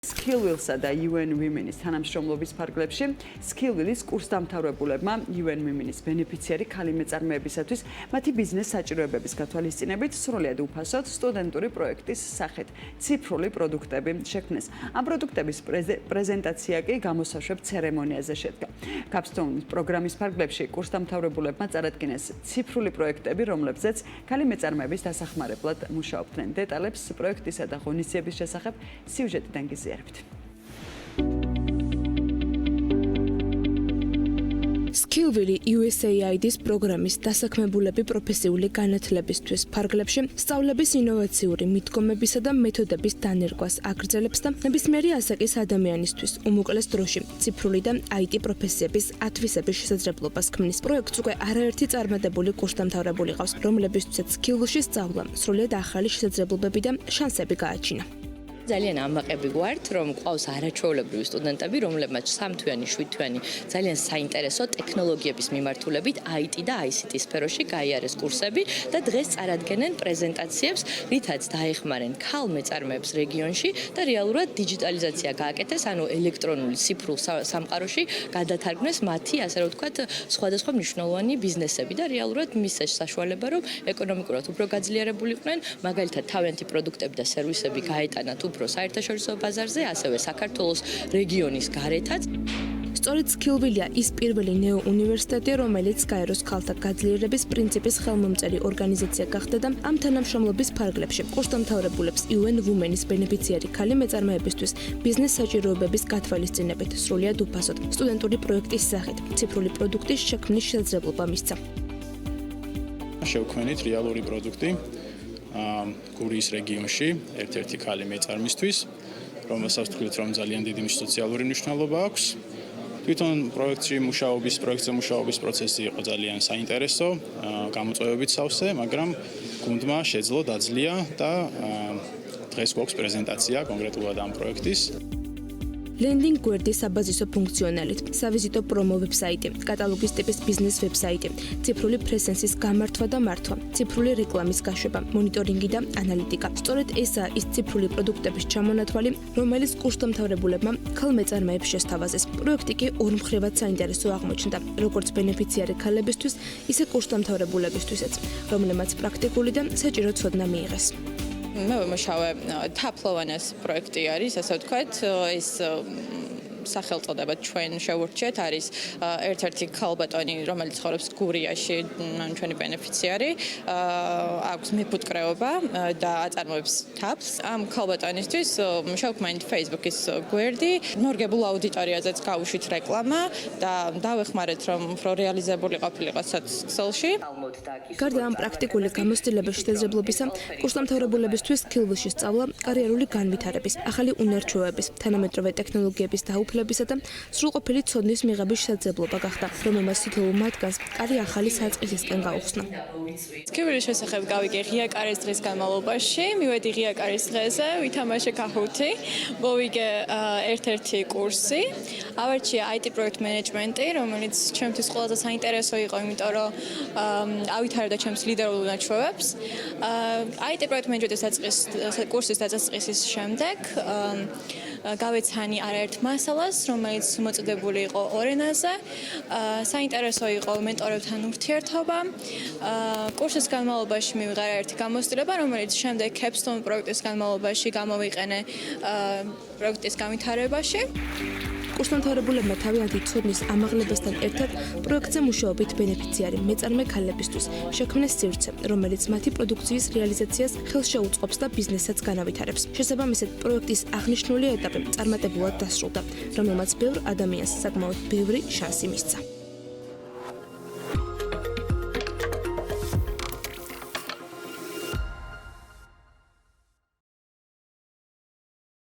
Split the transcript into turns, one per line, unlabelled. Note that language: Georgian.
Skillwheel-სა და UN Women-ის თანამშრომლობის ფარგლებში Skillwheel-ის კურსდამთავრებულებმა UN Women-ის ბენეფიციარი ქალი მეწარმეებისათვის მათი ბიზნეს საჭიროებების გათვალისწინებით სრულიად უფასოდ სტუდენტური პროექტის სახით ციფრული პროდუქტები შექმნეს. Ამ პროდუქტების პრეზენტაცია კი გამოსაშვებ ცერემონიაზე შედგა. Capstone პროგრამის ფარგლებში კურსდამთავრებულებმა წარადგინეს ციფრული პროექტები, რომლებზეც ქალი მეწარმეების დასახმარებლად მუშაობდნენ. დეტალებს პროექტისა და ღონისძიების შესახებ სიუჟეტიდან გიზიარებთ.
Skillwheel USAID-ის პროგრამის დასაქმებულები პროფესიული განათლებისთვის ფარგლებში სწავლების ინოვაციური მიდგომებისა და მეთოდების დანერგვას აგრძელებს და ნებისმიერი ასაკის ადამიანისთვის უმოკლეს დროში ციფრული და IT პროფესიების ათვისების შესაძლებლობას ქმნის. პროექტს უკვე არაერთი წარმატებული კურსდამთავრებული ყავს, რომლებისთვისაც Skillwheel-ში სწავლა სრულიად ახალი შესაძლებლობები და შანსები გააჩინა.
ძალიან ამაყები გვართ, რომ ყავს არაჩვეულებრივი სტუდენტები, რომლებმაც 3-თვიანი, 7-თვიანი ძალიან საინტერესო ტექნოლოგიების მიმართულებით IT და ICT სფეროში გაიარეს კურსები და დღეს წარადგენენ პრეზენტაციებს, რითაც დაეხმარენ ქალ მეწარმეებს რეგიონში და რეალურად დიჯიტალიზაცია გააკეთეს, ანუ ელექტრონული ციფრულ სამყაროში გადათარგმნეს მათი, ასე რომ ვთქვათ, სხვადასხვა მნიშვნელოვანი ბიზნესები და რეალურად მისცეს საშუალება, რომ ეკონომიკურად უფრო გაძლიერებულიყვნენ, მაგალითად თავიანთი პროდუქტები და სერვისები გაეტანათ უფრო საერთაშორისო ბაზარზე, ასევე საქართველოს რეგიონის გარეთაც.
სწორედ Skillwheel-ია ის პირველი ნეო-უნივერსიტეტი, რომელიც გაეროს ქალთა გაძლიერების პრინციპის ხელმომწერი ორგანიზაცია გახდა და ამ თანამშრომლობის ფარგლებში კურსდამთავრებულებს UN Women-ის ბენეფიციარი ქალი მეწარმეებისთვის ბიზნეს საჭიროებების გათვალისწინებით სრულიად უფასოდ სტუდენტური პროექტის სახით ციფრული პროდუქტის შექმნის შესაძლებლობა მისცა.
შევქმნით რეალური პროდუქტი გურიის რეგიონში ერთ-ერთი ქალი მეწარმისთვის, რომელსაც ვთქვით, რომ ძალიან დიდი სოციალური მნიშვნელობა აქვს. თვითონ პროექტზე მუშაობის პროცესი იყო ძალიან საინტერესო, გამოწვევებით სავსე, მაგრამ გუნდმა შეძლო დაძლია და დღეს გვაქვს პრეზენტაცია კონკრეტულად ამ პროექტის.
Landing გვერდის საბაზისო ფუნქციონალით, სავიზიტო პრომო ვებსაიტი, კატალოგის ტიპის ბიზნეს ვებსაიტი, ციფრული პრესენსის გამართვა და მართვა, ციფრული რეკლამის გაშვება, მონიტორინგი და ანალიტიკა. სწორედ ესაა ის ციფრული პროდუქტების ჩამონათვალი, რომელიც კურსდამთავრებულებმა ქალ მეწარმეებს შესთავაზეს. პროექტი კი ორმხრივად საინტერესო აღმოჩნდა, როგორც ბენეფიციარი ქალებისთვის, ისე კურსდამთავრებულებისთვისაც, რომლებმაც პრაქტიკული და საჭირო ცოდნა მიიღეს.
მე ვიმუშავე თაფლოვანეს პროექტი არის, ასე ვთქვათ, ის სახელწოდება ჩვენ შევურჩიეთ არის ერთ-ერთი ქალბატონი, რომელიც ცხოვრობს გურიაში, ჩვენი ბენეფიციარი, აქვს მეფუტკრეობა და აწარმოებს თაფლს. ამ ქალბატონისთვის შევქმნით Facebook-ის გვერდი, მორგებულ აუდიტორიაზეც გავუშვით რეკლამა და დავეხმარეთ, რომ უფრო რეალიზებული ყოფილიყო სოციალში.
გარდა ამ პრაქტიკული გამოცდილების შესაძლებლობისა, კურსდამთავრებულებისთვის Skillwheel-ში სწავლა კარიერული განვითარების, ახალი უნარჩვევების, თანამედროვე ტექნოლოგიების დაუფლებისა და სრულყოფილი ცოდნის მიღების შესაძლებლობა გახდა, რომელმაც თითოეულ მათგანს კარი ახალი საწყისისკენ გაუხსნა.
Skillwheel-ის შესახებ გავიგე ღია კარის დღის განმავლობაში, მივედი ღია კარის დღეზე, ვითამაშე Kahoot-ი, მოვიგე ერთ-ერთი კურსი, ავარჩია IT პროექტ მენეჯმენტი, რომელიც ჩემთვის ყველაზე საინტერესო იყო, იმიტომ რომ ავითარებდა ჩემს ლიდერულ უნარჩვევებს. IT პროექტ მენეჯმენტის კურსის დაწყისის შემდეგ გავეცანი არაერთ მასალას, რომელიც მოწოდებული იყო ორენაზე. საინტერესო იყო მენტორებთან ურთიერთობა. კურსის განმავლობაში მივიღე ერთი გამოცდილება, რომელიც შემდეგ Capstone პროექტის განმავლობაში გამოვიყენე პროექტის განვითარებაში.
კურსდამთავრებულებმა თავიანთი ცოდნის ამაღლებასთან ერთად პროექტზე მუშაობით ბენეფიციარი მეწარმე ქალებისთვის შექმნეს სივრცე, რომელიც მათი პროდუქციის რეალიზაციას ხელშეუწყობს და ბიზნესაც განავითარებს. შესაბამისად, პროექტის აღნიშნული ეტაპი წარმატებულად დასრულდა, რომელმაც ბევრ ადამიანს საკმაოდ ბევრი შანსი მისცა.